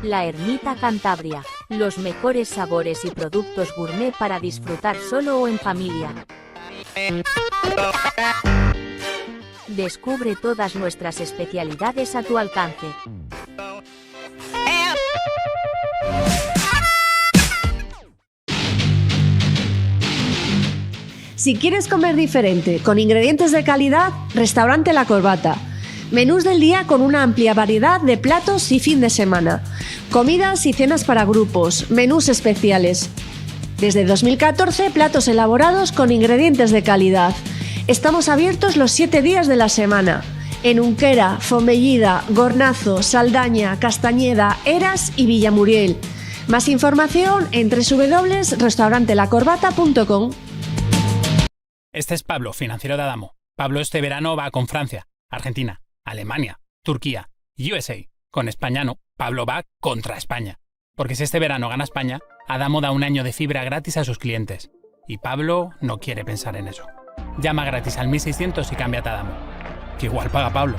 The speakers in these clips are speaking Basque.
La Ermita Cantabria. Los mejores sabores y productos gourmet para disfrutar solo o en familia. Descubre todas nuestras especialidades a tu alcance. Si quieres comer diferente, con ingredientes de calidad, Restaurante La Corbata. Menús del día con una amplia variedad de platos y fin de semana. Comidas y cenas para grupos, menús especiales. Desde 2014, platos elaborados con ingredientes de calidad. Estamos abiertos los 7 días de la semana. En Unquera, Fomellida, Gornazo, Saldaña, Castañeda, Eras y Villamuriel. Más información en www.restaurantelacorbata.com. Este es Pablo, financiero de Adamo. Pablo este verano va con Francia, Argentina, Alemania, Turquía, USA. Con España no, Pablo va contra España. Porque si este verano gana España, Adamo da un año de fibra gratis a sus clientes. Y Pablo no quiere pensar en eso. Llama gratis al 1600 y cámbiate a Adamo. Que igual paga Pablo.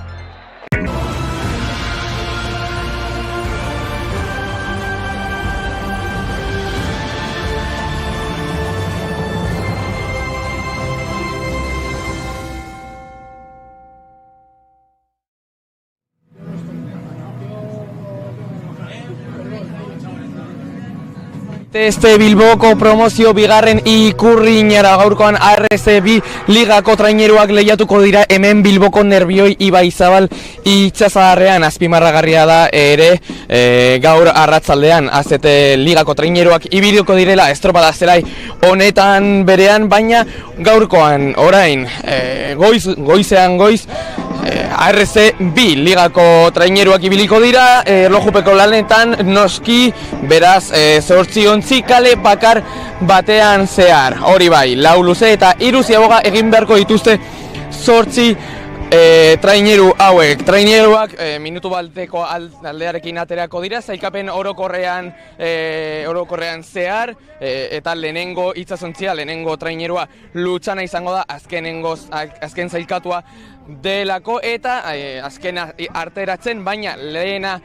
Este Bilboko promozio bigarren ikurriñera gaurkoan ARS2 ligako traineruak lehiatuko dira hemen Bilboko Nerbioi Ibaizabal itsasadarrean. Azpimarragarria da ere gaur arratsaldean azete ligako traineruak ibiliko direla estropada zelai honetan berean, baina gaurkoan orain goizean ARS2 ligako traineruak ibiliko dira erlojupeko lanetan noski, beraz 8 ontzi kale bakar batean zehar. Hori bai, 4 luze eta 3 ziaboga egin beharko dituzte 8 traineru hauek. Traineruak minutu bateko aldearekin aterako dira, sailkapen orokorrean zehar, eta lehenengo itsasontzia, lehenengo trainerua Lutxana izango da, azken sailkatua delako, eta azkena arteratzen, baina lehena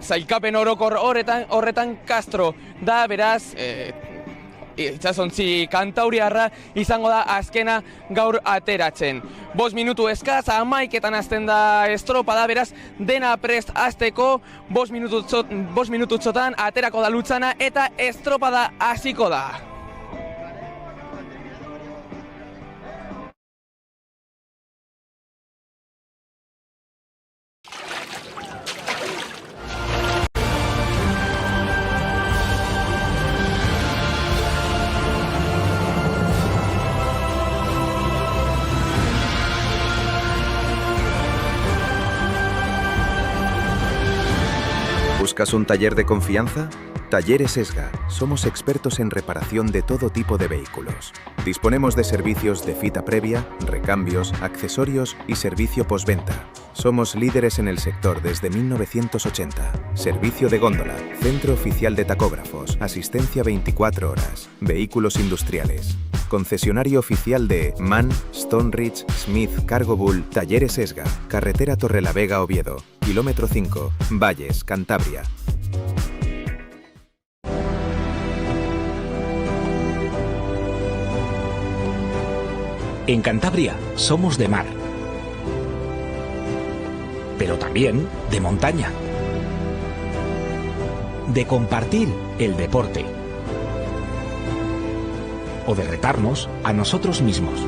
sailkapen orokor horretan Castro da, beraz itsasontzi kantauriarra izango da azkena gaur ateratzen. 5 minutu eskaz, 11etan hasten da estropada, beraz dena prest hasteko. 5 minututxotan aterako da Lutxana eta estropada hasiko da. ¿Buscas un taller de confianza? Talleres Esga. Somos expertos en reparación de todo tipo de vehículos. Disponemos de servicios de cita previa, recambios, accesorios y servicio postventa. Somos líderes en el sector desde 1980. Servicio de góndola, centro oficial de tacógrafos, asistencia 24 horas, vehículos industriales. Concesionario oficial de MAN, Stoneridge, Smith, Cargo Bull, Talleres Esga, carretera Torrelavega Oviedo, kilómetro 5, Valles, Cantabria. En Cantabria somos de mar, pero también de montaña, de compartir el deporte o de retarnos a nosotros mismos,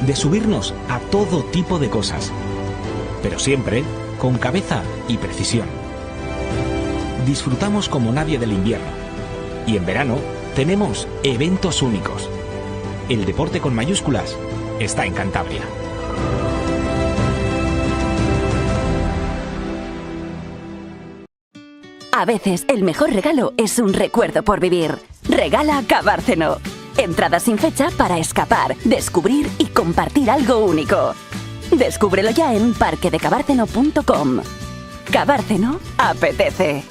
de subirnos a todo tipo de cosas, pero siempre con cabeza y precisión. Disfrutamos como nadie del invierno y en verano tenemos eventos únicos. El deporte con mayúsculas está en Cantabria. A veces el mejor regalo es un recuerdo por vivir. Regala Cabárceno. Entradas sin fecha para escapar, descubrir y compartir algo único. Descúbrelo ya en parquedecabárceno.com. Cabárceno apetece.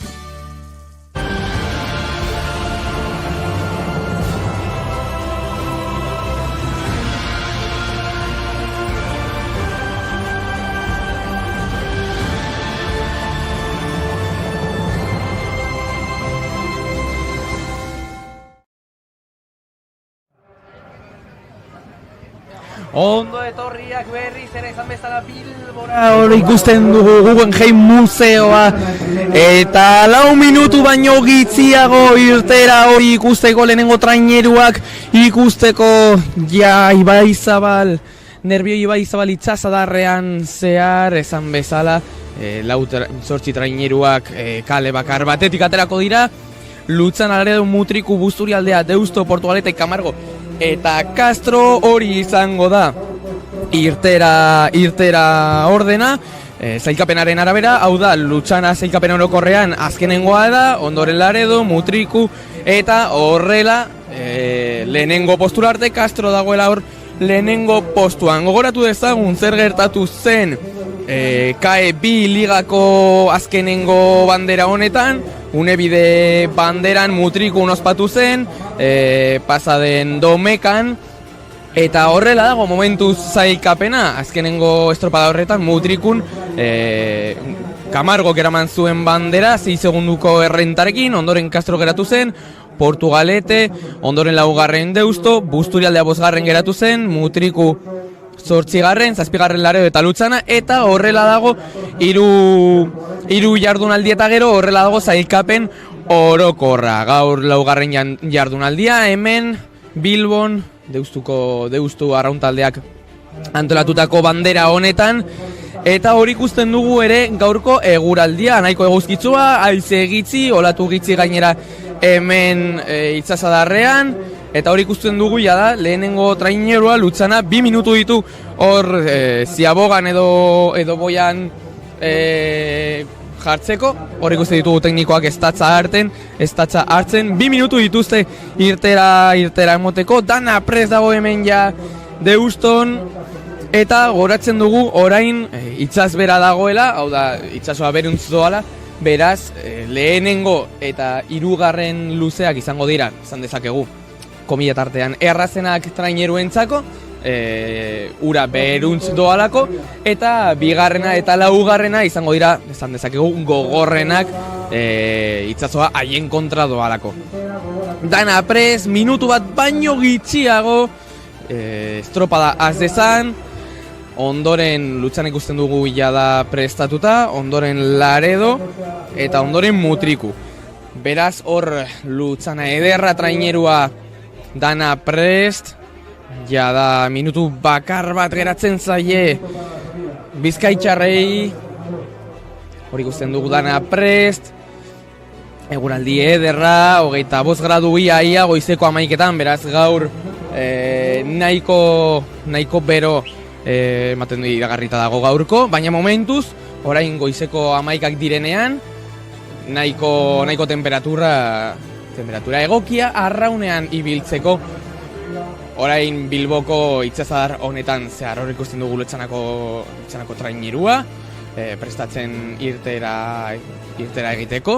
Ondo etorriak berriz ere izan bezala Bilbora. Hor ikusten dugu Guggenheim Museoa. Eta 4 minutu baino gitziago irtera hori ikusteko lehenengo traineruak ikusteko ja Ibaizabal, Nerbio Ibaizabal itsasadarrean zehar esan bezala 8 traineruak kale bakar batetik aterako dira. Lutzan, Laredo, Mutriku, Busturialdea, Deusto, Portugalete, Camargo eta Castro hori izango da irtera ordena sailkapenaren arabera, hau da Lutzana sailkapen orokorrean azkenengoa da, ondoren Laredo, Mutriku eta horrela lehenengo postura arte Castro dagoela hor lehenengo postuan. Gogoratu dezagun zer gertatu zen KE2 ligako azkenengo bandera honetan, Unebide banderan Mutriku ospatu zen, pasaden domekan, eta horrela dago momentuz sailkapena, azkenengo estropada horretan Mutrikun Camargo eraman zuen bandera, 6 segunduko errentarekin, ondoren Castro geratu zen, Portugalete, ondoren 4. Deusto, Busturialdea 5. geratu zen, Mutriku 8. 7. Laredo eta Lutzana, eta horrela dago hiru jardunaldi eta gero horrela dago sailkapen orokorra. Gaur 4. jardunaldia, hemen Bilbon, Deustu arrauntaldeak antolatutako bandera honetan, eta hori ikusten dugu ere gaurko eguraldia, nahiko eguzkitzua, haize gitzi, olatu gitzi gainera hemen itsasadarrean, eta hori ikusten dugu da lehenengo trainerua Lutzana 2 minutu ditu hor ziabogan edo boian jartzeko, hor ikusten ditugu teknikoak estatza hartzen, 2 minutu dituzte irtera emoteko, dana prest dago hemen ja Deuston, eta goratzen dugu orain itsas bera dagoela, hau da itsasoa beruntz doala, beraz lehenengo eta 3. luzeak izango dira, izan dezakegu komila tartean errazenak traineruentzako, ura beruntz doalako, eta 2. eta 4. izango dira, esan dezakegu, gogorrenak itsasoa haien kontra doalako. Dana prez, minutu bat baino gitxiago, estropada az dezan, ondoren Lutzan ikusten dugu da prestatuta, ondoren Laredo, eta ondoren Mutriku. Beraz, hor Lutzana ederra trainerua dana prest, da minutu bakar bat geratzen zaie Bizkaitxarrei, hor ikusten dugu dana prest, eguraldi ederra, 25 gradu ia goizeko 11etan, beraz gaur nahiko bero ematen du iragarrita dago gaurko, baina momentuz, orain goizeko 11ak direnean, nahiko temperatura egokia arraunean ibiltzeko. Orain Bilboko itsasadar honetan zehar hor ikusten dugu Lutzanako trainerua, prestatzen irtera egiteko.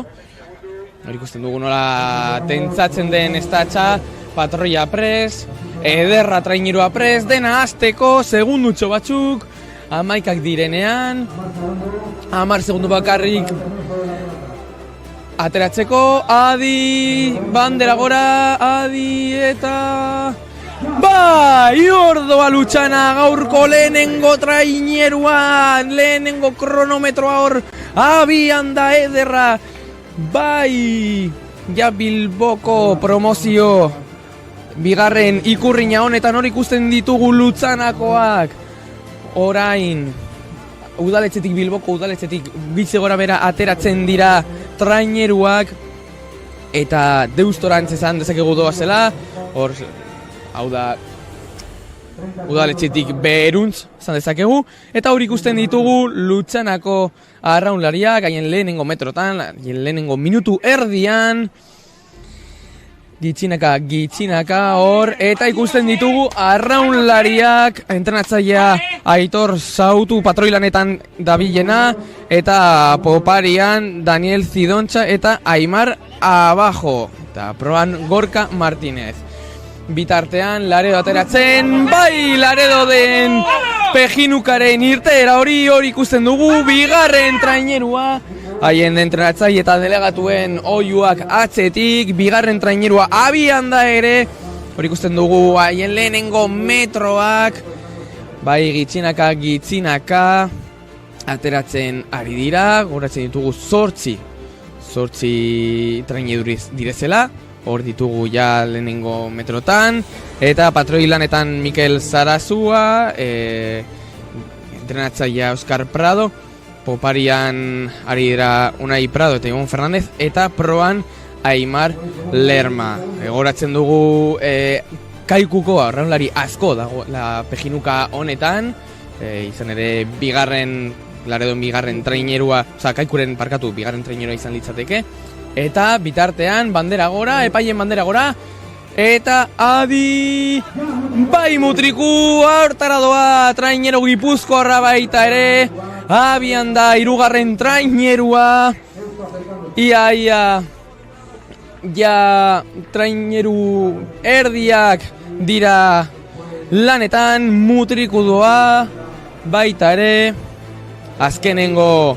Hor ikusten dugu nola tentsatzen den estatxa, patroia pres, ederra trainerua pres, dena hasteko, segundutxo batzuk, 11ak direnean, 10 segundu bakarrik ateratzeko, adi, bandera gora, adi, eta... Bai, ordoa Lutzana gaurko lehenengo traineruan, lehenengo kronometroa hor, abian da ederra. Bai, ja Bilboko promozio 2. ikurrina honetan hor ikusten ditugu Lutzanakoak. Orain, Bilboko udaletxetik bitze gora bera ateratzen dira traineruak, eta Deustorantz esan dezakegu doazela, hor, hau da, udaletxetik beruntz esan dezakegu, eta hor ikusten ditugu Lutzanako arraunlariak, haien lehenengo metrotan, haien lehenengo minutu erdian, gitxinaka hor, eta ikusten ditugu arraunlariak, entrenatzailea Aitor Sautu patroilanetan dabilena, eta poparian Daniel Zidontxa eta Aimar Abajo, eta proban Gorka Martínez. Bitartean Laredo ateratzen, bai Laredo den Pejinukaren irtera hori ikusten dugu, 2. trainerua, haien entrenatzaile eta delegatuen oiuak atzetik, 2. trainerua abian da ere, hori ikusten dugu haien lehenengo metroak, bai gitzinaka ateratzen ari dira, goratzen ditugu 8 traineduriz direzela, hor ditugu ja lehenengo metrotan, eta patroi lanetan Mikel Zarazua, entrenatzailea Oscar Prado, poparian ari dira Unai Prado eta Ibon Fernandez, eta proan Aimar Lerma. Goratzen dugu kaikuko arraunlari asko dago la pejinuka honetan, izan ere Laredon bigarren trainerua, kaikuren bigarren trainerua izan litzateke, eta bitartean bandera gora, epaien bandera gora, eta adi bai Mutriku hortara doa trainero Gipuzkoarra baita ere, abian da 3. trainerua, ia ja traineru erdiak dira lanetan, Mutriku doa baita ere, azkenengo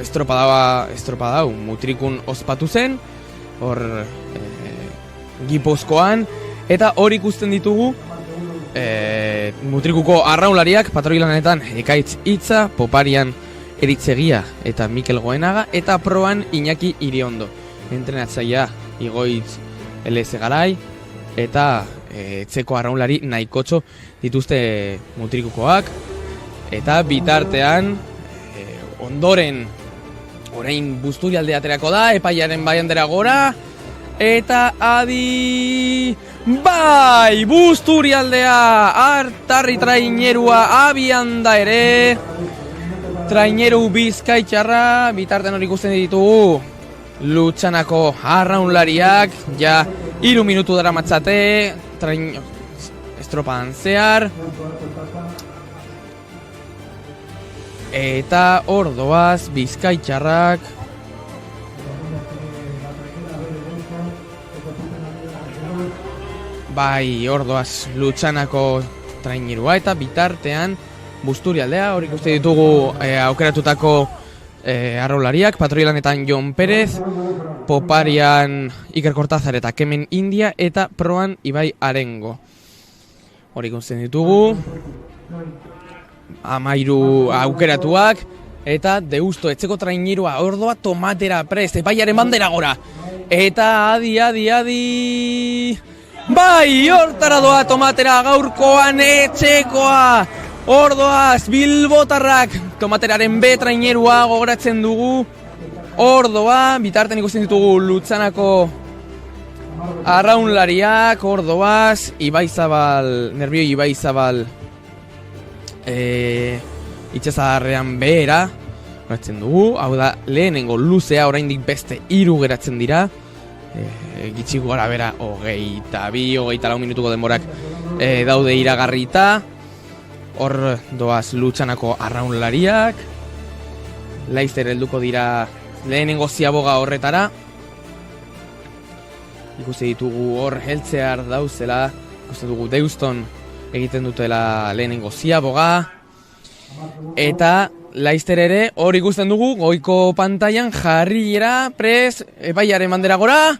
estropada Mutrikun ospatu zen, hor Gipuzkoan, eta hor ikusten ditugu Mutrikuko arraunlariak patroi lanetan Ekaitz Itza, poparian Eritzegia eta Mikel Goenaga, eta proan Iñaki Iriondo, entrenatzailea Igoitz Eleze Garai, eta etzeko arraunlari nahikotxo dituzte Mutrikukoak, eta bitartean ondoren orain Busturialde aterako da, epaiaren baiandera gora, eta adi bai Busturialdea Artarri trainerua abian da ere, traineru bizkaitxarra, bitartean hori ikusten ditugu Lutxanako arraunlariak, ja 3 minutu dara matzate, estropan zehar, eta hor doaz bizkaitxarrak, bai hor doaz Lutxanako trainerua, eta bitartean Busturialdea, hor ikusten ditugu aukeratutako arraunlariak, patroi lanetan Jon Perez, poparian Iker Kortazar eta Kemen India, eta proan Ibai Arengo. Hor ikusten ditugu 13 aukeratuak, eta Deusto etzeko trainerua ordoa tomatera prest, epaiaren bandera gora, eta adi bai hortara doa tomatera gaurkoan etxekoa, ordoaz Bilbotarrak tomateraren B trainerua gogoratzen dugu, ordoa bitarten ikusten ditugu Lutxanako arraunlariak, ordoaz Nervio Ibaizabal itxasarrean behera goratzen dugu, hau da lehenengo luzea, oraindik beste 3 geratzen dira, gitxiko gara bera 22-24 minutuko denborak daude iragarrita. Hor doaz Lutxanako arraunlariak, laizter helduko dira lehenengo ziaboga horretara, ikusi ditugu hor heltzear dauzela, ikusi dugu Deuston egiten dutela lehenengo ziaboga, eta laizter ere hor ikusten dugu goiko pantailan jarriera prez, epaiaren bandera gora,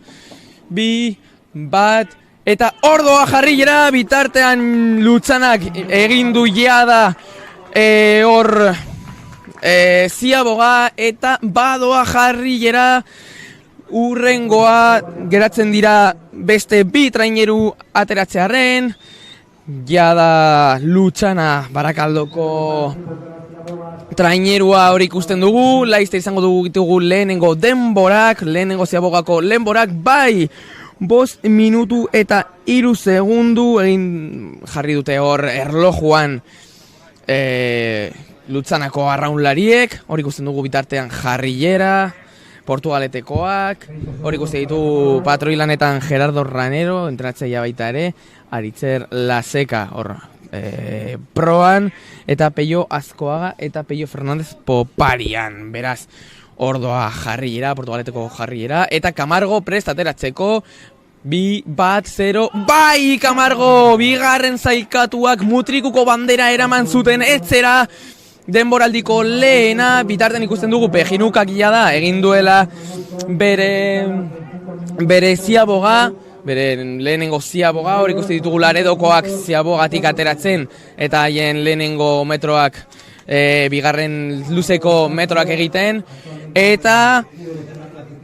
2, 1, eta ordoa jarriera, bitartean Lutxanak egin du jada hor ziaboga, eta badoa jarriera, urrengoa geratzen dira beste 2 traineru ateratzearen, jada Lutxana Barakaldoko trainerua hori ikusten dugu, laizte izango dugu lehenengo denborak, lehenengo ziabogako denborak, bai 5 minutu eta 3 segundu egin jarri dute hor erlojuan Lutxanako arraunlariek, hori ikusten dugu bitartean jarrilera, Portugaletekoak, hori ikusten ditu patroi lanetan Gerardo Ranero, entrenatzailea baita ere, Aritzer Laseka hor proan, eta Peio Azkoaga eta Peio Fernandez poparian, beraz, ordoa jarriera, Portugaleteko jarriera, eta Camargo prest ateratzeko, 2, 1, 0, bai Camargo, bigarren zaikatuak Mutrikuko bandera eraman zuten etzera, denboraldiko lehena, bitarten ikusten dugu pejinukak da, egin duela bere ziaboga, beren lehenengo ziaboga, hor ikuste ditugu Laredokoak ziabogatik ateratzen, eta haien lehenengo metroak bigarren luzeko metroak egiten, eta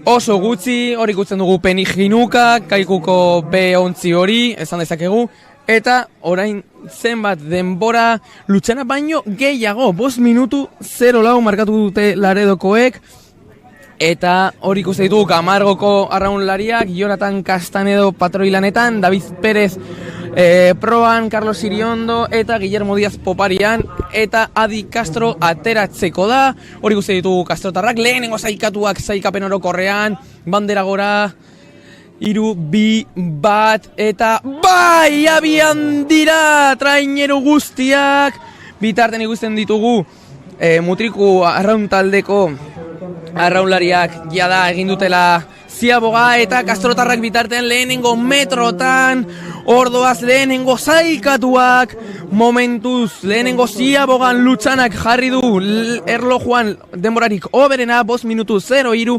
oso gutxi, hor ikusten dugu Penijinuka, Kaikuko B11 hori, esan dezakegu, eta orain zenbat denbora Lutxana baino gehiago, 5 minutu 0-4 markatu dute Laredokoek, eta hor ikusten ditugu Camargoko arraunlariak, Jonathan Castanedo patroilanetan, David Pérez proan, Carlos Iriondo eta Guillermo Díaz poparian, eta Adi Castro ateratzeko da. Hori ikusten ditugu Castrotarrak, lehenengo saikatuak saikapen orokorrean, bandera gora, 3, 2, 1, eta bai, abian dira traineru guztiak. Bitarten ikusten ditugu Mutriku arraun taldeko arraunlariak jada egin dutela ziaboga, eta Castrotarrak bitartean lehenengo metrotan, ordoaz lehenengo saikatuak, momentuz lehenengo ziabogan Lutxanak jarri du erlojuan denborarik oberena, 5 minutu 0-3,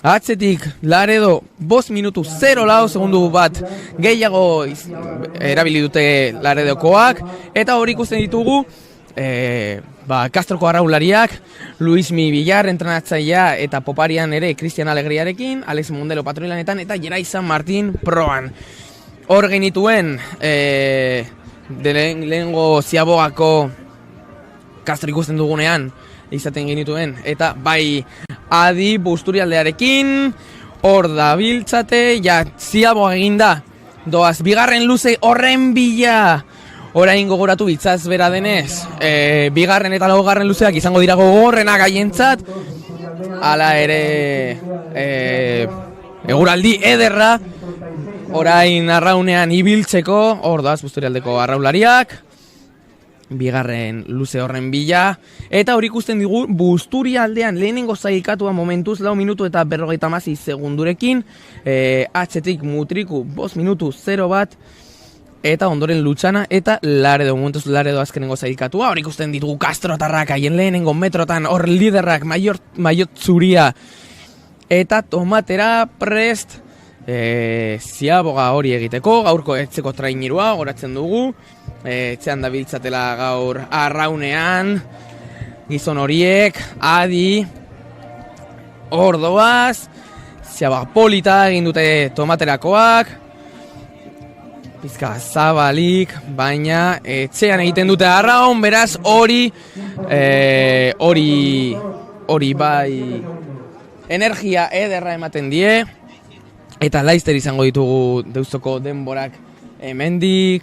atzetik Laredo 5 minutu 0-4 segundu bat gehiago erabili dute Laredokoak, eta hori ikusten ditugu Castroko arraunlariak, Luismi Villar entrenatzailea eta poparian ere Cristian Alegriarekin, Alex Mundelo patroilanetan eta Gerai San Martin proan. Hor genituen lehenengo ziabogako Castro ikusten dugunean izaten genituen, eta bai Adi Busturialdearekin, hor da biltzate, ja ziaboga eginda, doaz bigarren luze horren bila. Orain gogoratu bitzaz bera denez, bigarren eta laugarren luzeak izango dira gogorrenak haientzat, hala ere eguraldi ederra, orain arraunean ibiltzeko, hor doaz Busturialdeko arraulariak, bigarren luze horren bila, eta hori ikusten digu Busturialdean lehenengo zaikatua momentuz 4 minutu eta 56 segundurekin, atzetik Mutriku 5 minutu 0-1, eta ondoren Lutxana eta Laredo, momentuz Laredo azkenengo zaikatua. Hor ikusten ditugu Castrotarrak haien lehenengo metrotan, hor liderrak maiot zuria eta tomatera prest ziaboga hori egiteko, gaurko etzeko trainerua goratzen dugu, etxean da biltzatela gaur arraunean, gizon horiek, Adi, ordoaz, ziaboga polita egin dute tomaterakoak, pizka zabalik, baina etxean egiten dute arraun, beraz hori bai energia ederra ematen die, eta laizter izango ditugu Deustoko denborak hemendik,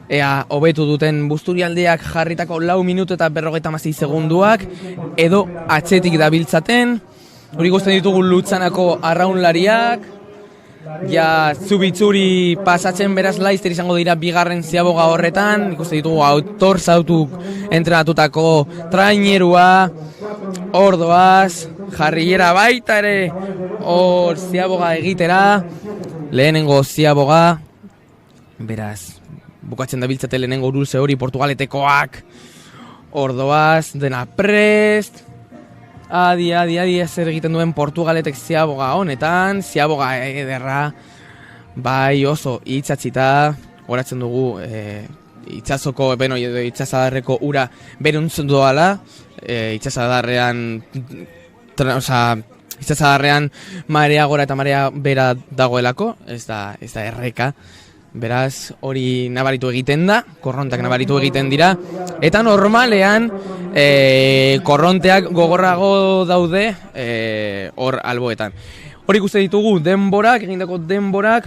ea hobetu duten Busturialdeak jarritako 4 minutu eta 56 segunduak, edo atzetik dabiltzaten. Hori ikusten ditugu Lutxanako arraunlariak, ja zubitzuri pasatzen, beraz laizter izango dira bigarren ziaboga horretan. Ikusten ditugu autor zautuk entrenatutako trainerua, ordoaz, jarriera baita ere, hor ziaboga egitera, lehenengo ziaboga, beraz, bukatzen dabiltzate lehenengo luze hori Portugaletekoak, ordoaz, dena prest, adi zer egiten duen Portugaletek ziaboga honetan, ziaboga ederra, bai oso itxatzita, goratzen dugu itxasoko, itxasadarreko ura beruntzen doala, itxasadarrean marea gora eta marea bera dagoelako, ez da erreka. Beraz, hori nabaritu egiten da, korronteak nabaritu egiten dira, eta normalean korronteak gogorrago daude hor alboetan. Hori ikusten ditugu denborak, egindako denborak,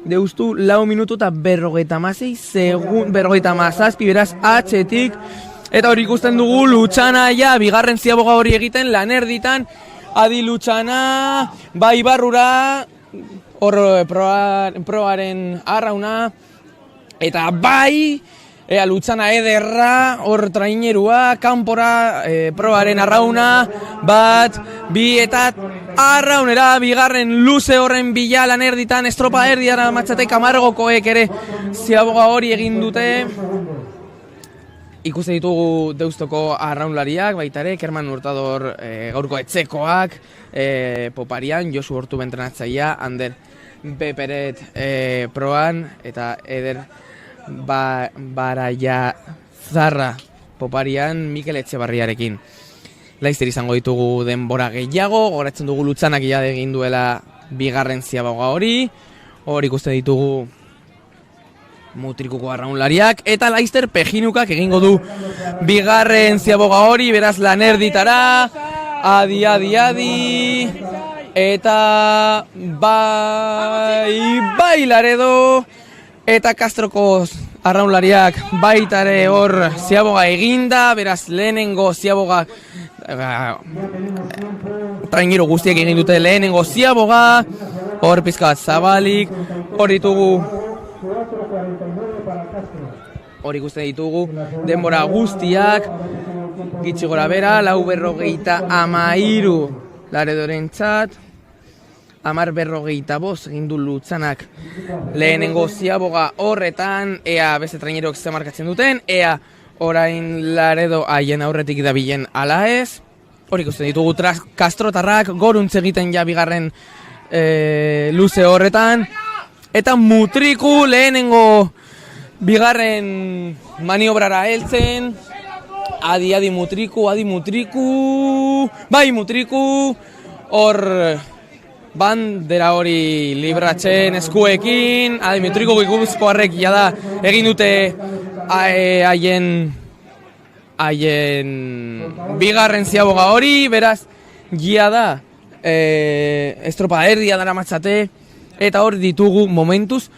Deustu 4 minutu eta 56 segun, 57, beraz atzetik, eta hori ikusten dugu Lutxana ja, bigarren ziaboga hori egiten, Lanerditan, Adi Lutxana, bai barrura, hor proaren arrauna, eta bai, Lutxana ederra, hor trainerua, kanpora, proaren arrauna, 1, 2 eta arraunera, bigarren luze horren bila Lanerditan, estropa erdiara matzate Camargokoek ere ziaboga hori egin dute. Ikusten ditugu Deustoko arraunlariak, baita ere, Kerman Hurtador gaurko etxekoak, poparian, Josu Hortu entrenatzailea, Ander Beperet proan, eta Eder Baraia Zarra poparian Mikel Etxebarriarekin. Laizter izango ditugu denbora gehiago, goratzen dugu Lutzanak jade egin duela bigarren ziaboga hori ikusten ditugu Mutrikuko arraunlariak, eta Laizter Pejinukak egingo du bigarren ziaboga hori, beraz Lanerditara, adi, eta bai Laredo, eta Castroko arraunlariak baitare hor ziaboga eginda, beraz lehenengo ziaboga trainero guztiek egin dute lehenengo ziaboga, hor pizka bat zabalik, hor ditugu hor ikusten ditugu denbora guztiak, gitxi gora bera, 4:43 Laredoren txat, 10:45 egin du Lutzanak lehenengo ziaboga horretan, ea beste traineroak ze markatzen duten, ea orain Laredo haien aurretik dabilen ala ez. Hor ikusten ditugu Kastrotarrak goruntz egiten ja bigarren luze horretan, eta Mutriku lehenengo bigarren maniobrara heltzen, adi Mutriku, bai Mutriku, hor bandera hori libratzen eskuekin, adi Mutriku Gipuzkoarrek jada egin dute haien bigarren ziaboga hori, beraz gia da estropa erdia dara matzate, eta hor ditugu momentuz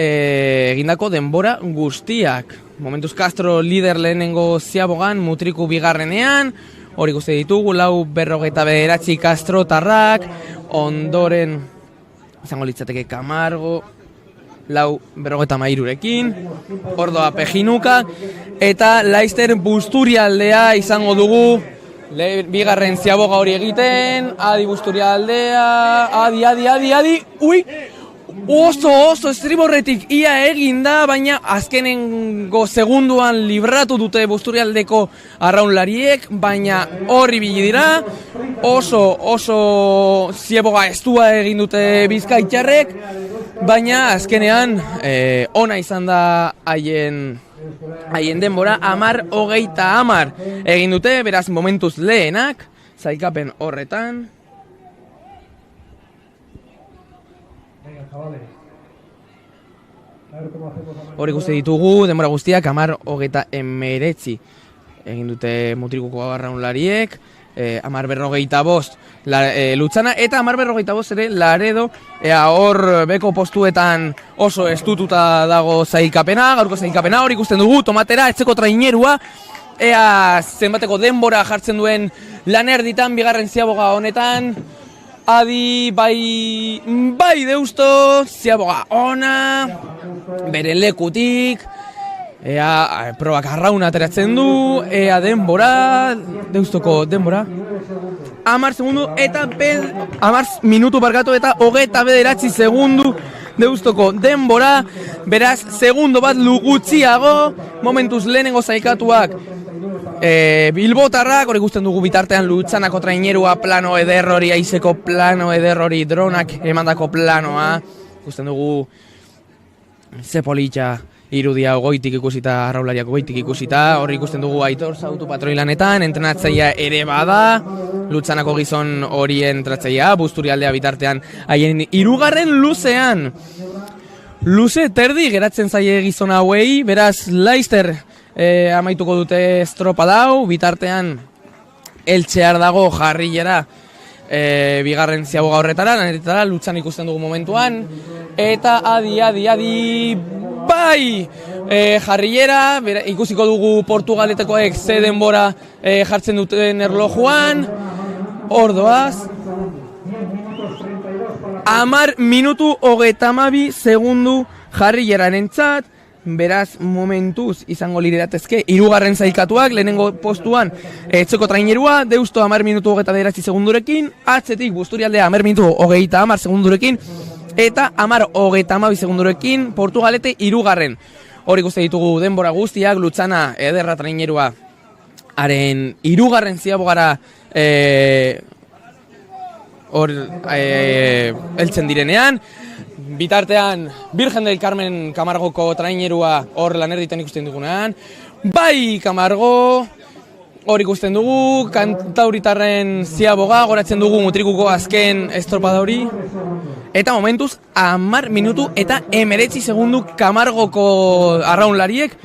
egindako denbora guztiak. Momentuz Castro lider lehenengo ziabogan, Mutriku bigarrenean, hori ikuste ditugu 4:49 Kastrotarrak, ondoren izango litzateke Camargo 4:53rekin, ordoa Pejinuka, eta Laizter Busturialdea izango dugu bigarren ziaboga hori egiten, adi Busturialdea, adi, ui! Oso estriborretik ia eginda, baina azkenengo segunduan libratu dute Busturialdeko arraunlariek, baina horri bili dira, oso ziaboga estua egin dute Bizkaitarrek, baina azkenean ona izan da haien denbora 10:30 egin dute, beraz momentuz lehenak, zailkapen horretan. Hor ikuste ditugu denbora guztiak 10:39 egin dute Mutrikuko arraunlariek, 10:45 Lutzana, eta 10:45 ere Laredo, hor beko postuetan oso estututa dago zailkapena, gaurko zailkapena, hor ikusten dugu Tomatera, etzeko trainerua, ea zenbateko denbora jartzen duen Lanerditan bigarren ziaboga honetan, adi bai Deusto, ziaboga ona, bere lekutik, ea probak arraun ateratzen du, ea denbora, Deustoko denbora, 10 segundu eta 10 minutu barkatu eta 29 segundu Deustoko denbora, beraz segundo bat gutxiago, momentuz lehenengo zaikatuak Bilbotarrak, hori ikusten dugu bitartean Lutzanako trainerua plano ederrori, aizeko plano ederrori, dronak emandako planoa, ikusten dugu ze politxa irudia goitik ikusita, arraulariak goitik ikusita, hori ikusten dugu Aitor Zautu patroilanetan, entrenatzailea ere bada, Lutzanako gizon horien entrenatzailea, Busturialdea bitartean haien hirugarren luzean. Luze terdi geratzen zaie gizon hauei, beraz Laizter amaituko dute estropa dau, bitartean Eltxear dago jarrilera bigarren ziaboga horretara, Lutzan ikusten dugu momentuan, eta adi, bai! Jarrilera, ikusiko dugu Portugaletekoek ze denbora jartzen duten erlojuan, ordoaz, 10 minutu 32 segundu jarrilleraren txat, beraz momentuz izango lideratezke hirugarren zailkatuak, lehenengo postuan etxeko trainerua, Deusto 10 minutu 29 segundurekin, atzetik Busturialdea 10 minutu 30 segundurekin, eta 10:32 segundurekin Portugalete hirugarren. Hor ikuste ditugu denbora guztiak, Lutzana ederra trainerua haren hirugarren ziabogara heltzen direnean, bitartean Virgen del Carmen Camargoko trainerua hor Lanerditen ikusten dugunean. Bai, Camargo, hor ikusten dugu, kantauritarren ziaboga, goratzen dugu Mutrikuko azken estropada hori. Eta momentuz, 10 minutu eta 19 segundu Camargoko arraunlariek.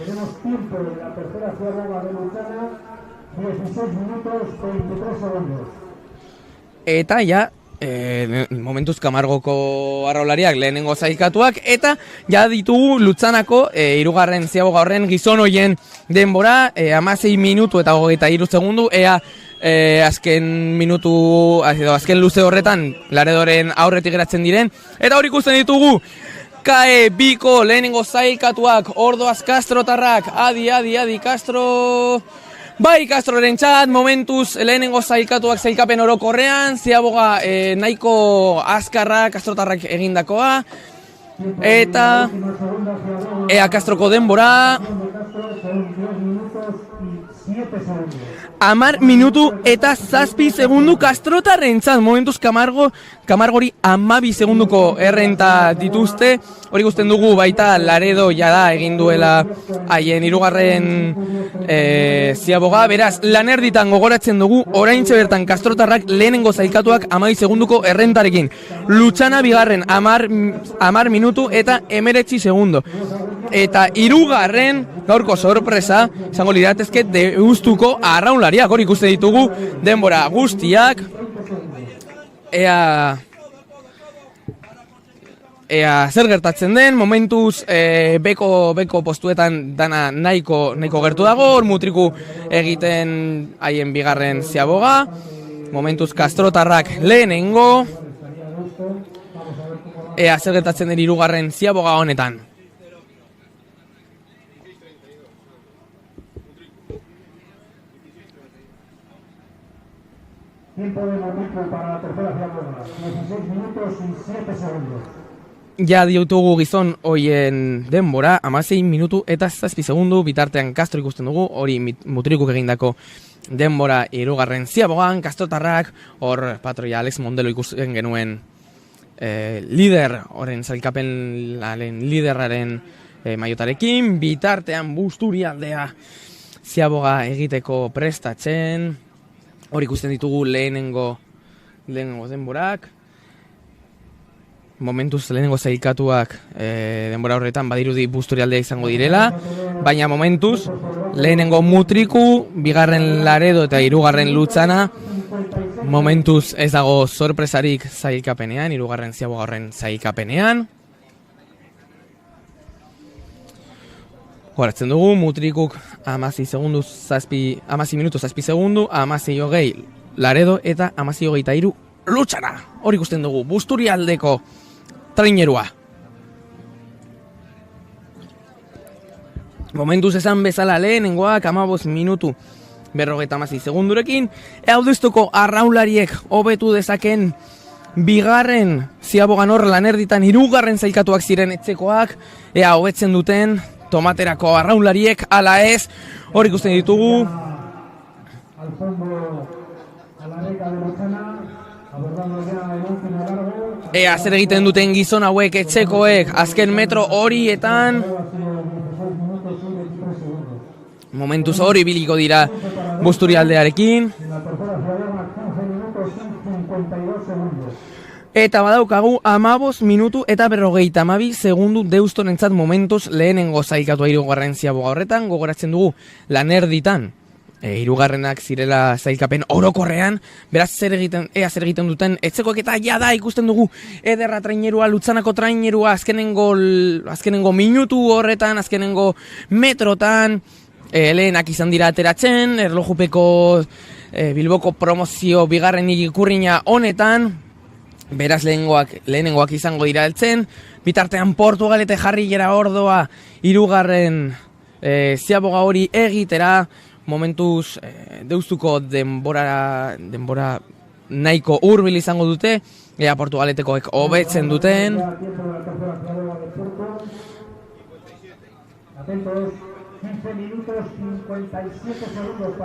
Eta ja, momentuz Camargoko arraunlariak lehenengo zailkatuak, eta ja ditugu Lutzanako hirugarren ziaboga horren gizon hoien denbora, 16 minutu eta 23 segundu, ea azken minutu, azken luze horretan Laredoren aurretik geratzen diren, eta hor ikusten ditugu KE Biko lehenengo zailkatuak, Ordoaz Castrotarrak, adi Castro... Bai, Castroren txat, momentuz lehenengo zailkatuak zailkapen orokorrean, ziaboga nahiko azkarra Castrotarrak egindakoa, eta ea Castroko denbora... 10 minutu eta 7 segundu Castrotarrentzat, momentuz Camargori 12 segunduko errenta dituzte. Hori ikusten dugu baita Laredo jada egin duela haien hirugarren ziaboga. Beraz, Lanerditan gogoratzen dugu oraintxe bertan Castrotarrak lehenengo zailkatuak 12 segunduko errentarekin. Lutzana bigarren 10 minutu eta 19 segundu. Eta hirugarren gaurko sorpresa izango liratezke Deustuko arraunlariak, hori ikusten ditugu denbora guztiak. Ea zer gertatzen den, momentuz beko postuetan dana nahiko gertu dago, hor Mutriku egiten haien bigarren ziaboga, momentuz Castrotarrak lehenengo. Ea zer gertatzen den hirugarren ziaboga honetan. Tiempo de Mutriku para la tercera ziaboga, 16 minutos y 7 segundos. Ja ditugu gizon hoien denbora, 16 minutu eta 7 segundu, bitartean Castro ikusten dugu, hori Mutrikuk egindako denbora hirugarren ziabogan, Castrotarrak, hor patroia Alex Mondelo ikusten genuen lider, horren zailkapen liderraren maiotarekin, bitartean Busturialdea ziaboga egiteko prestatzen, hori ikusten ditugu lehenengo denborak. Momentuz lehenengo zailkatuak denbora horretan badirudi Busturialdea izango direla, baina momentuz lehenengo Mutriku, bigarren Laredo eta hirugarren Lutzana, momentuz ez dago sorpresarik zailkapenean, hirugarren ziaboga horren zailkapenean. Goratzen dugu, Mutrikuk 16 minutu 7 segundu, 16:20 Laredo eta 16:23 Lutzana. Hori ikusten dugu, Busturialdeko trainerua. Momentuz esan bezala lehenengoak 15 minutu 56 segundurekin, Deustuko arraunlariek hobetu dezaken bigarren ziabogan hor Lanerditan hirugarren zailkatuak ziren etxekoak, ea hobetzen duten Tomaterako arraunlariek, ala ez, hor ikusten ditugu. Ea zer egiten duten gizon hauek etxekoek azken metro horietan. Momentuz hori biliko dira Busturialdearekin. Eta badaukagu 15 minutu eta 52 segundu Deustonentzat momentuz lehenengo zailkatua hirugarren ziaboga horretan. Gogoratzen dugu Lanerditan hirugarrenak zirela zailkapen orokorrean, beraz zer egiten duten etxekoek, eta jada ikusten dugu Ederra trainerua, Lutzanako trainerua azkenengo minutu horretan, azkenengo metrotan lehenak izan dira ateratzen, erlojupeko Bilboko promozio bigarren ikurriña honetan. Beraz lehenengoak izango dira heltzen, bitartean Portugal eta Jarrilera Ordoa hirugarren ziaboga hori egitera. Momentuz Deustuko denbora nahiko hurbil izango dute, ea Portugaletekoek hobetzen duten.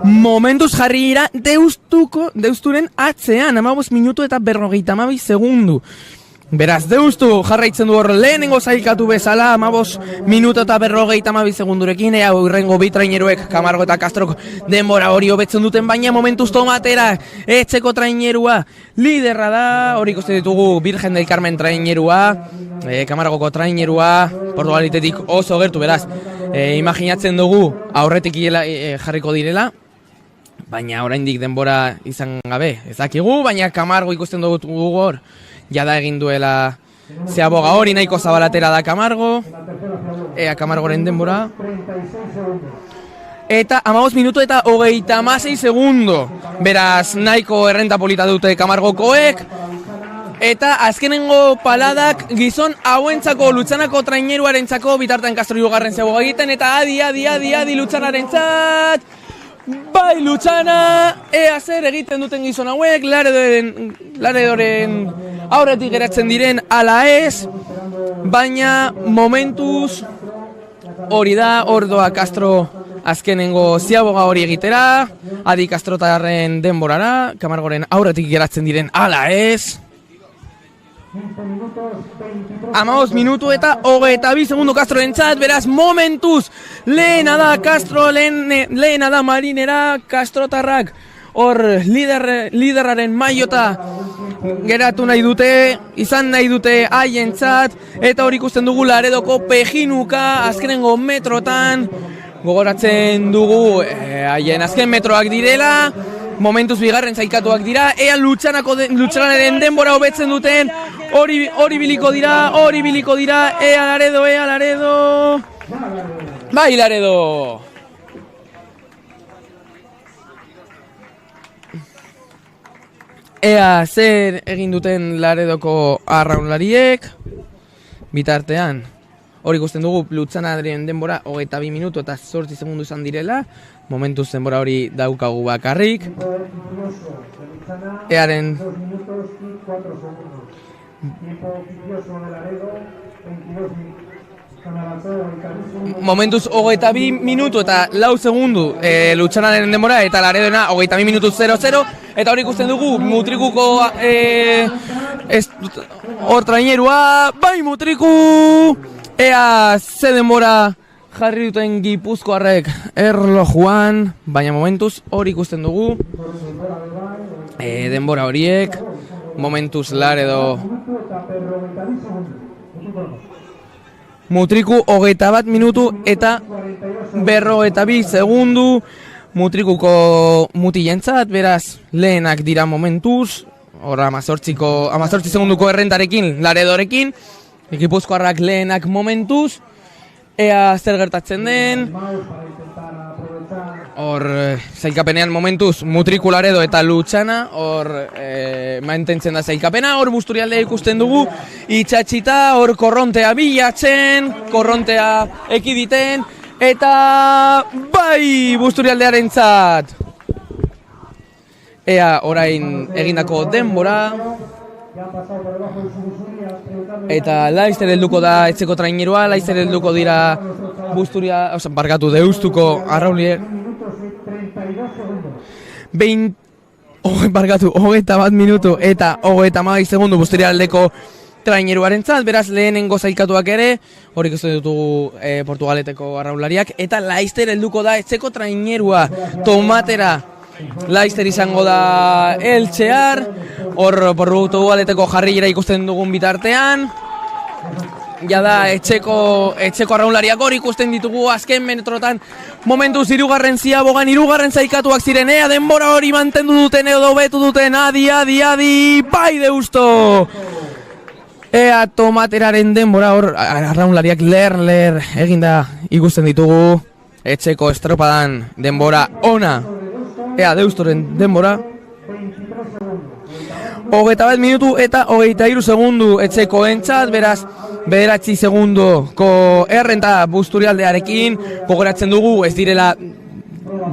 Momentuz Jarrilera Deusturen atzean, 15 minutu eta 52 segundu. Beraz, Deustu jarraitzen du hor lehenengo zailkatu bezala, 15 minuto eta 52 segundurekin, ea hurrengo bi traineruek, Camargo eta Castrok denbora hori hobetzen duten, baina momentuz Tomatera, etxeko trainerua, liderra da, hori ikusten ditugu Virgen del Carmen trainerua, Camargoko trainerua, Portugalitetik oso gertu, beraz, imaginatzen dugu aurretik jarriko direla, baina oraindik denbora izan gabe, ez dakigu, baina Camargo ikusten dugu hor, jada egin duela zeaboga hori, nahiko zabalatera da Camargo, ea Camargoren denbora. Eta 15 minutu eta 36 segundo, beraz nahiko errenta polita dute Camargokoek. Eta azkenengo paladak gizon hauentzako Lutxanako traineruarentzako bitartean Castro hirugarren zeaboga egiten, eta adi Lutxanarentzat. Bai Lutxana, ea zer egiten duten gizon hauek, Laredoren aurretik geratzen diren ala ez, baina momentuz hori da, ordoa Castro azkenengo ziaboga hori egitera, adi Castrotarren denborara, Camargoren aurretik geratzen diren ala ez. 15 minutu eta 22 segundo Castrorentzat, beraz momentuz lehena da Castro, lehena da Marinera, Castrotarrak hor liderraren maiota geratu nahi dute, izan nahi dute haientzat, eta hori ikusten dugu Laredoko Pejinuka azkenengo metrotan, gogoratzen dugu haien azken metroak direla, momentuz bigarren zailkatuak dira, ea Lutxanaren denbora hobetzen duten, hori biliko dira, ea Laredo, bai Laredo! Ea zer egin duten Laredoko arraunlariek, bitartean, hori ikusten dugu Lutxanaren denbora 22 minutu eta 8 segundu izan direla, momentuz denbora hori daukagu bakarrik. Earen momentuz 22 minutu eta 4 segundu Lutxanaren denbora, eta Laredona 22 minutu 00, eta hori ikusten dugu Mutrikuko hor trainerua, bai Mutriku! Ea ze denbora jarri duten Gipuzkoarrek erlojuan, baina momentuz hori ikusten dugu denbora horiek, momentuz Laredo Mutriku 21 minutu eta 52 segundu, Mutrikuko mutilentzat, beraz lehenak dira momentuz, hor 18 segunduko errentarekin Laredorekin, Gipuzkoarrak lehenak momentuz, ea zer gertatzen den, hor zailkapenean momentuz Mutriku, Laredo eta Lutxana, hor mantentzen da zailkapena, hor Busturialdea ikusten dugu, itxatxita, hor korrontea bilatzen, korrontea ekiditen, eta bai Busturialdearentzat! Ea orain egindako denbora, eta Laister helduko da etxeko trainerua, Laister helduko dira Deustuko arrauliek. 21 minutu eta 32 segundu Busturialdeko traineruarentzat, beraz lehenengo zailkatuak ere, hori ikusten ditugu Portugaleteko arraulariak, eta Laister helduko da etxeko trainerua, Tomatera. Laister izango da Eltxear, hor Portugaleteko jarrilera ikusten dugun bitartean, jada etxeko arraunlariak hori ikusten ditugu azken metrotan, momentuz hirugarren ziabogan, hirugarren zailkatuak ziren, ea denbora hori mantendu duten edo betu duten, adi, bai Deusto! Ea Tomateraren denbora hor, arraunlariak ler eginda ikusten ditugu, etxeko estropadan denbora ona. Ea Deustoren denbora 21 minutu eta 23 segundu etxeko entzat, beraz 9 segundoko errenta Busturialdearekin, gogoratzen dugu ez direla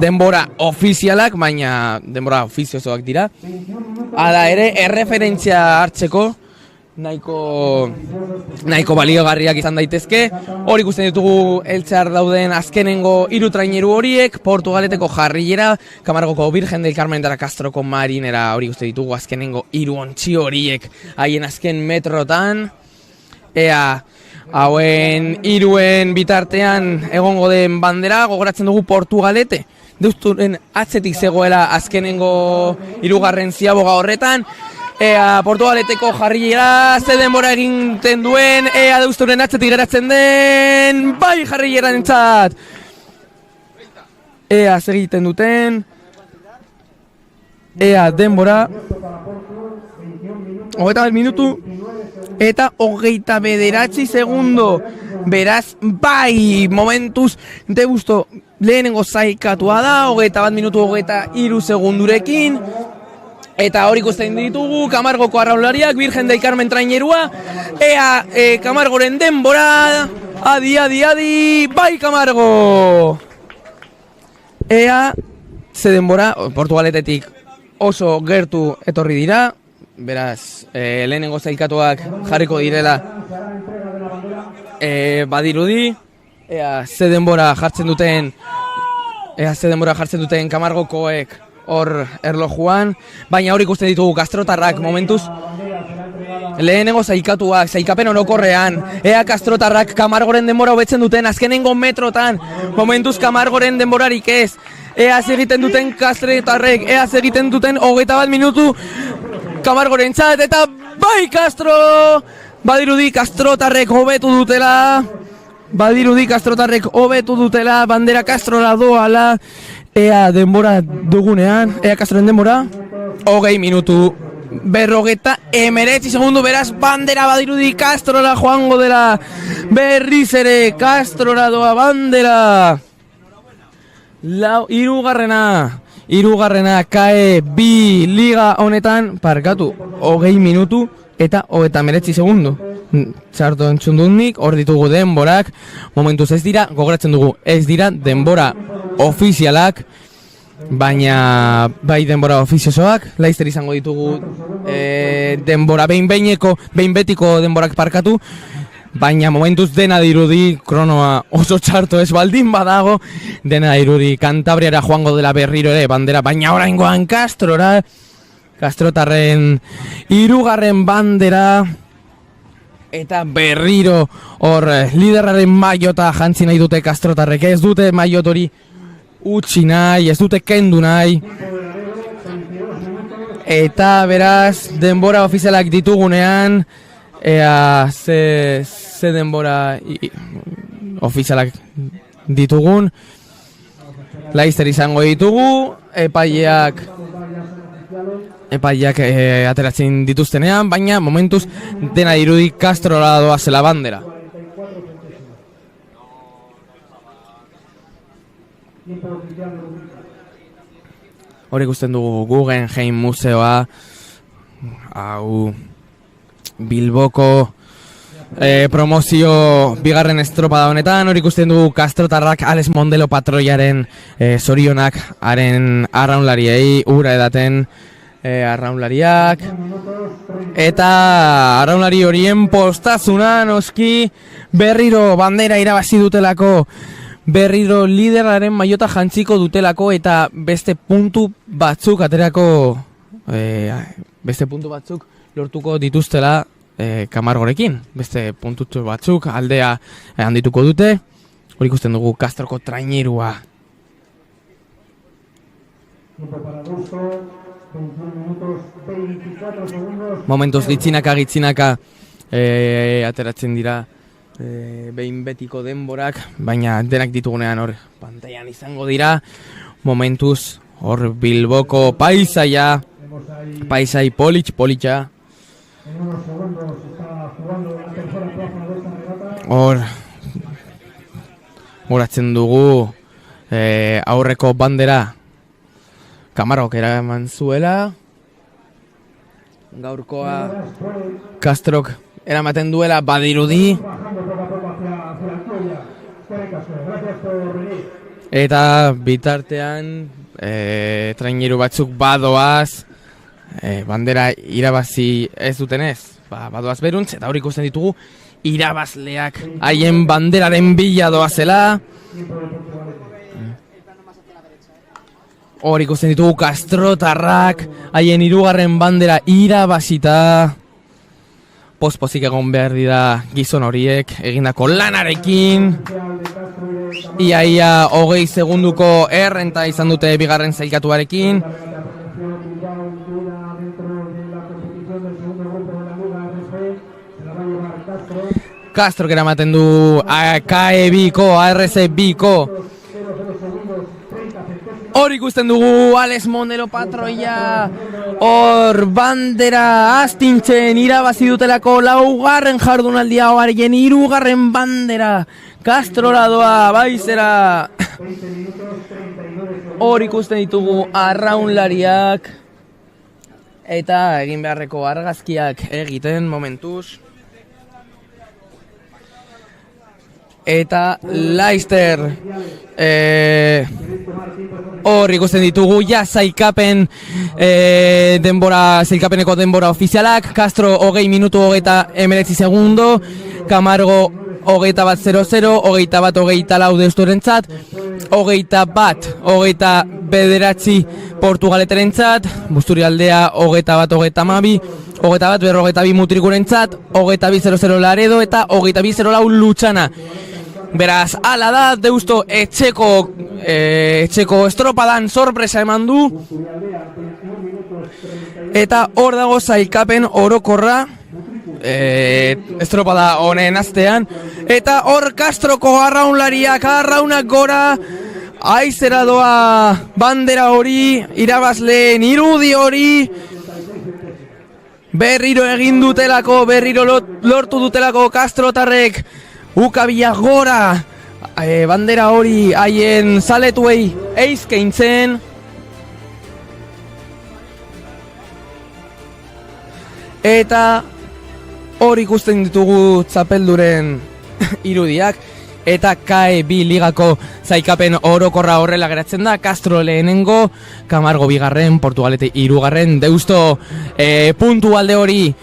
denbora ofizialak, baina denbora ofiziosoak dira. Hala ere, erreferentzia hartzeko, nahiko baliogarriak izan daitezke. Hor ikusten ditugu heltzear dauden azkenengo 3 traineru horiek, Portugaleteko Jarrilera, Camargoko Virgen del Carmen eta Castroko Marinera, hori ikusten ditugu azkenengo 3 ontzi horiek haien azken metrotan. Ea hauen 3 bitartean egongo den bandera, gogoratzen dugu Portugalete Deusturen atzetik zegoela azkenengo 3. ziaboga horretan. Ea Portugaleteko Jarrilera ze denbora egiten duen, ea Deusturen atzetik geratzen den, bai Jarrilerantzat. Ea zer egiten duten, ea denbora, 21 minutu eta 29 segundo. Beraz, bai, momentuz, Deusto lehenengo zaikatua da, 21 minutu 23 segundurekin. Eta hor ikusten ditugu, Camargoko arraunlariak, Virgen del Carmen trainerua, ea Camargoren denbora, adi, bai Camargo! Ea, ze denbora, Portugaletetik oso gertu etorri dira, beraz, lehenengo zailkatuak jarriko direla badirudi, ea ze denbora jartzen duten Camargokoek hor erlojuan, baina hor ikusten ditugu Kastrotarrak momentuz lehenengo zailkatuak, zailkapen orokorrean, ea Kastrotarrak Camargoren denbora hobetzen duten azkenengo metrotan, momentuz Camargoren denborarik ez, ea egiten duten Kastrotarrek, ea egiten duten 21 minutu Camargorentzat, eta bai Castro! Badirudi Kastrotarrek hobetu dutela, bandera Castrora doala, ea denbora dugunean, ea Castroren denbora, 20 minutu, 59 segundu, beraz bandera badirudi Castrora joango dela, berriz ere Castrora doa bandera. Hirugarrena kae bi liga honetan, parkatu, 20 minutu eta 39 segundu. Txarto entzun dut nik, hor ditugu denborak, momentuz ez dira, gogoratzen dugu, ez dira denbora ofizialak, baina bai denbora ofiziosoak, laizter izango ditugu denbora behin betiko denborak parkatu, baina momentuz dena dirudi, kronoa oso txarto ez baldin badago, dena dirudi Kantabriara joango dela berriro ere bandera, baina oraingoan Kastrotarren 3. bandera, eta berriro hor liderraren maiota jantzi nahi dute Kastrotarrek, ez dute maiot hori utzi nahi, ez dute kendu nahi. Eta beraz, denbora ofizialak ditugunean, ea ze denbora ofizialak ditugun, laizter izango ditugu, epaileak ateratzen dituztenean, baina momentuz dena dirudi Castrora doa zela bandera. Hor ikusten dugu Guggenheim museoa, hau Bilboko promozio bigarren estropada honetan, hor ikusten dugu Kastrotarrak Alex Mondelo patroiaren zorionak haren arraunlariei, ura edaten arraunlariak, eta arraunlari horien postazuna noski berriro bandera irabazi dutelako, berriro lideraren maiota jantziko dutelako, eta beste puntu batzuk lortuko dituztela Camargorekin, beste puntu batzuk aldea handituko dute. Hor ikusten dugu Castroko trainerua. Momentuz gitzinaka ateratzen dira behin betiko denborak, baina denak ditugunean hor pantailan izango dira. Momentuz hor Bilboko paisai politxa. Hor goratzen dugu aurreko bandera Camargok eraman zuela, gaurkoa Castrok eramaten duela badirudi, eta bitartean traineru batzuk badoaz bandera irabazi ez dutenez, badoaz beruntz, eta hor ikusten ditugu irabazleak haien banderaren bila doazela. Hor ikusten ditugu kastrotarrak haien 3. bandera irabazita. Pozpozik egon behar dira gizon horiek egindako lanarekin. Ia 20 segunduko errenta izan dute bigarren sailkatuarekin. Castrok eramaten du KE2ko, ARC2ko. Hor ikusten dugu Alex Monero patroia. Hor bandera astintzen irabazi dutelako 4. jardunaldia horien 3. bandera. Castrora doa baizera. Hor ikusten ditugu arraunlariak eta egin beharreko argazkiak egiten momentuz. Eta Leicester hor ikusten ditugu ja sailkapeneko denbora ofizialak. Castro 20 minutu 19 segundo, Camargo 21:00, 21:24 deustorentzat, 21:29 Portugaleterentzat, Busturialdea 21:12, 21:42 Mutrikurentzat, 22:00 Laredo eta 22:04 Lutxana. Beraz, ala da, Deusto etxeko estropadan sorpresa eman du. Eta hor dago sailkapen orokorra estropada honen astean. Eta hor Castroko arraunak gora, aizera doa bandera hori, irabazleen irudi hori. Berriro egin dutelako, berriro lortu dutelako Castrotarrek ukabila gora bandera hori haien zaletuei eizkeintzen. Eta hor ikusten ditugu txapelduren irudiak. Eta KE2 ligako zaikapen orokorra horrela geratzen da. Castro lehenengo, Camargo 2, Portugalete 3, Deusto puntu alde hori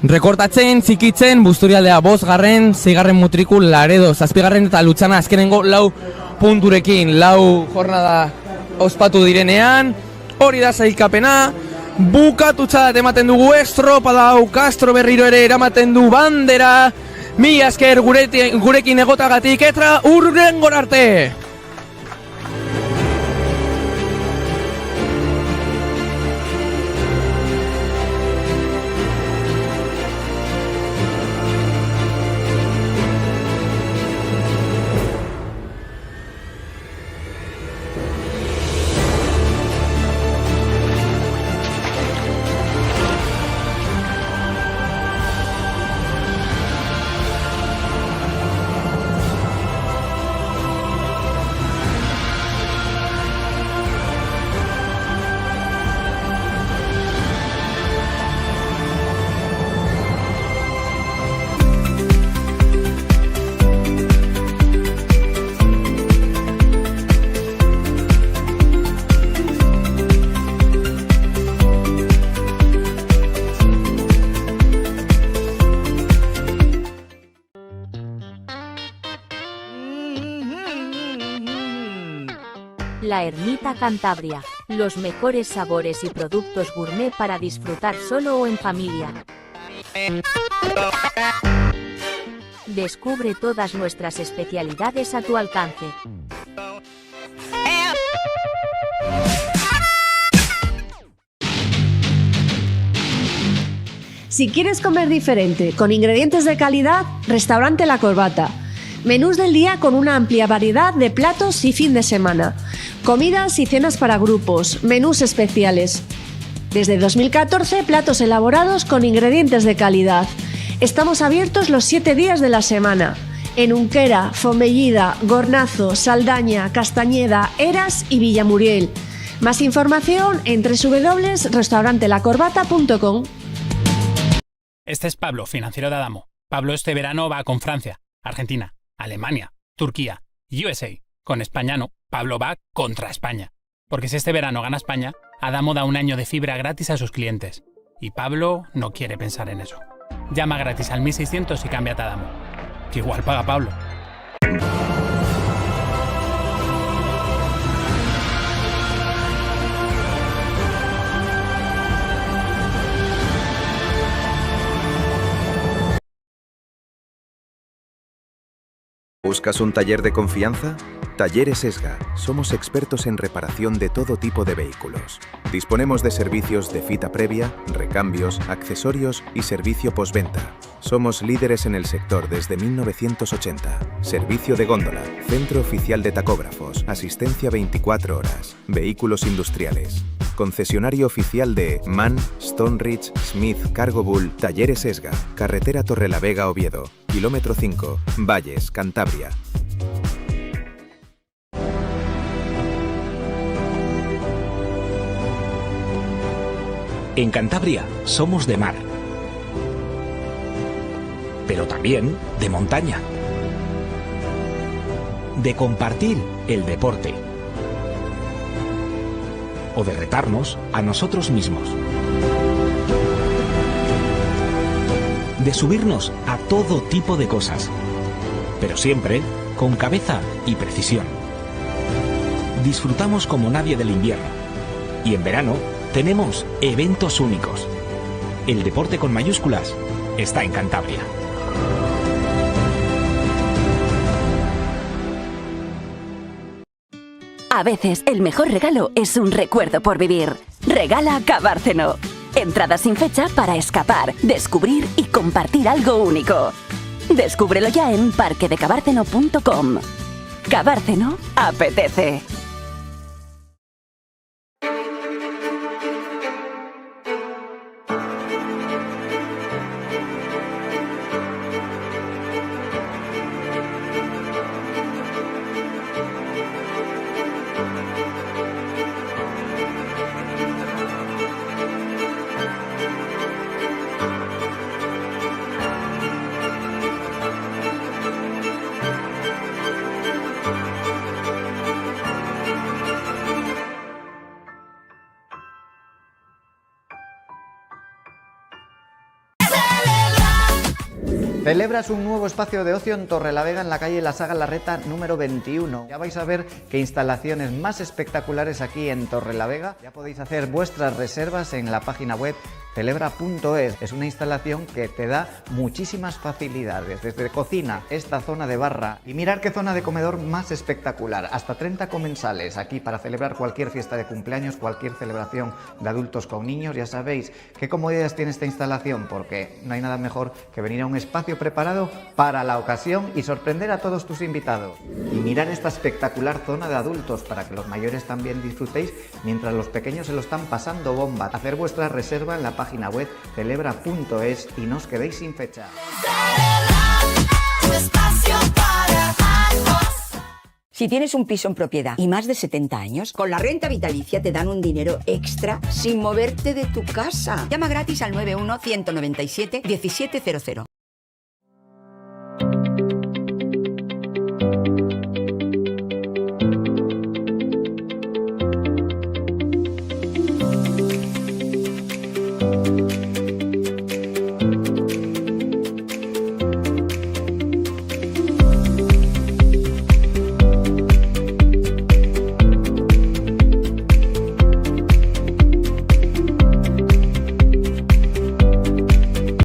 rekortatzen, txikitzen, Busturialdea 5, 6 Mutrikul, Laredo 7 eta Lutxana azkenengo 4 punturekin, 4 jornada ospatu direnean. Hori da zailkapena, bukatutxat ematen dugu estropada hau, Castro berriro ere eramaten du bandera. Mila esker gurekin egotagatik eta hurrengora arte! La Ermita Cantabria, los mejores sabores y productos gourmet para disfrutar solo o en familia. Descubre todas nuestras especialidades a tu alcance. Si quieres comer diferente, con ingredientes de calidad, Restaurante La Corbata. Menús del día con una amplia variedad de platos y fin de semana. Comidas y cenas para grupos, menús especiales. Desde 2014, platos elaborados con ingredientes de calidad. Estamos abiertos los 7 días de la semana. En Unquera, Fomellida, Gornazo, Saldaña, Castañeda, Eras y Villamuriel. Más información en www.restaurantelacorbata.com. Este es Pablo, financiero de Adamo. Pablo este verano va con Francia, Argentina, Alemania, Turquía, USA. Con España no, Pablo va contra España. Porque si este verano gana España, Adamo da 1 año de fibra gratis a sus clientes. Y Pablo no quiere pensar en eso. Llama gratis al 1600 y cámbiate a Adamo. Que igual paga Pablo. ¿Buscas un taller de confianza? Talleres Esga. Somos expertos en reparación de todo tipo de vehículos. Disponemos de servicios de cita previa, recambios, accesorios y servicio postventa. Somos líderes en el sector desde 1980. Servicio de góndola, centro oficial de tacógrafos, asistencia 24 horas, vehículos industriales. Concesionario oficial de MAN, Stoneridge, Smith, Cargo Bull, Talleres Esga, carretera Torrelavega-Oviedo, kilómetro 5, Valles, Cantabria. En Cantabria somos de mar, pero también de montaña, de compartir el deporte o de retarnos a nosotros mismos, de subirnos a todo tipo de cosas, pero siempre con cabeza y precisión. Disfrutamos como nadie del invierno y en verano tenemos eventos únicos. El deporte con mayúsculas está en Cantabria. A veces el mejor regalo es un recuerdo por vivir. Regala Cabárceno. Entradas sin fecha para escapar, descubrir y compartir algo único. Descúbrelo ya en parquedecabárceno.com. Cabárceno apetece. Celebras un nuevo espacio de ocio en Torrelavega, en la calle La Saga Larreta número 21. Ya vais a ver qué instalaciones más espectaculares aquí en Torrelavega. Ya podéis hacer vuestras reservas en la página web celebra.es. Es una instalación que te da muchísimas facilidades, desde cocina, esta zona de barra y mirar qué zona de comedor más espectacular. Hasta 30 comensales aquí para celebrar cualquier fiesta de cumpleaños, cualquier celebración de adultos con niños. Ya sabéis qué comodidades tiene esta instalación, porque no hay nada mejor que venir a un espacio preparado para la ocasión y sorprender a todos tus invitados. Y mirar esta espectacular zona de adultos para que los mayores también disfrutéis mientras los pequeños se lo están pasando bomba. Hacer vuestra reserva en la página web celebra.es y no os quedéis sin fecha. Si tienes un piso en propiedad y más de 70 años, con la renta vitalicia te dan un dinero extra sin moverte de tu casa. Llama gratis al 91 197 1700.